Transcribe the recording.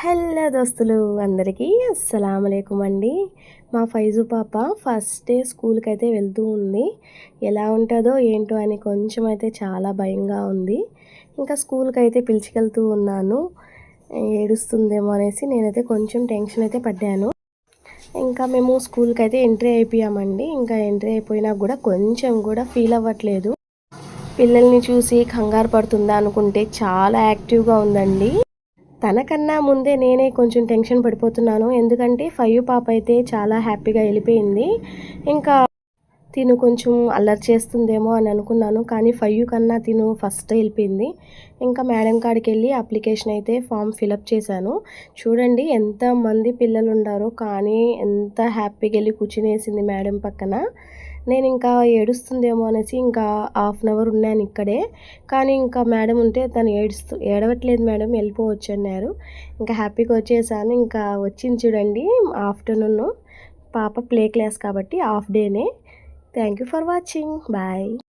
Hello దోస్తులు అందరికీ అస్సలాముఅలైకుం అండి. మా ఫైజు పాప ఫస్ట్ డే స్కూల్కి అయితే వెళ్తూ ఉంది. ఎలా ఉంటుందో ఏంటో అని కొంచెం అయితే చాలా భయంగా ఉంది. ఇంకా స్కూల్కి అయితే పిలుచుకెళ్తూ ఉన్నాను. ఏడుస్తుందేమో అనేసి నేనైతే కొంచెం టెన్షన్ అయితే పడ్డాను. ఇంకా మేము స్కూల్కి అయితే ఎంట్రీ అయిపోయామండి. ఇంకా ఎంట్రీ అయిపోయినా కూడా కొంచెం కూడా ఫీల్ అవ్వట్లేదు. పిల్లల్ని చూసి కంగారు పడుతుందా అనుకుంటే చాలా యాక్టివ్గా ఉందండి. తనకన్నా ముందే నేనే కొంచెం టెన్షన్ పడిపోతున్నాను. ఎందుకంటే 5 పాప అయితే చాలా హ్యాపీగా వెళ్ళిపోయింది. ఇంకా తిను కొంచెం అల్లరి చేస్తుందేమో అని అనుకున్నాను. కానీ 5 కన్నా తిను ఫస్ట్ వెళ్ళిపోయింది. ఇంకా మేడం కాడికి వెళ్ళి అప్లికేషన్ అయితే ఫామ్ ఫిలప్ చేశాను. చూడండి ఎంతమంది పిల్లలు ఉండారో, కానీ ఎంత హ్యాపీగా వెళ్ళి కూర్చునేసింది మేడం పక్కన. నేను ఇంకా ఏడుస్తుందేమో అనేసి ఇంకా హాఫ్ అన్ అవర్ ఉన్నాను ఇక్కడే. కానీ ఇంకా మేడం ఉంటే తను ఏడవట్లేదు మేడం, వెళ్ళిపోవచ్చు అన్నారు. ఇంకా హ్యాపీగా వచ్చేసాను. ఇంకా వచ్చింది చూడండి ఆఫ్టర్నూన్. పాప ప్లే క్లాస్ కాబట్టి హాఫ్ డేనే. Thank you for watching. Bye.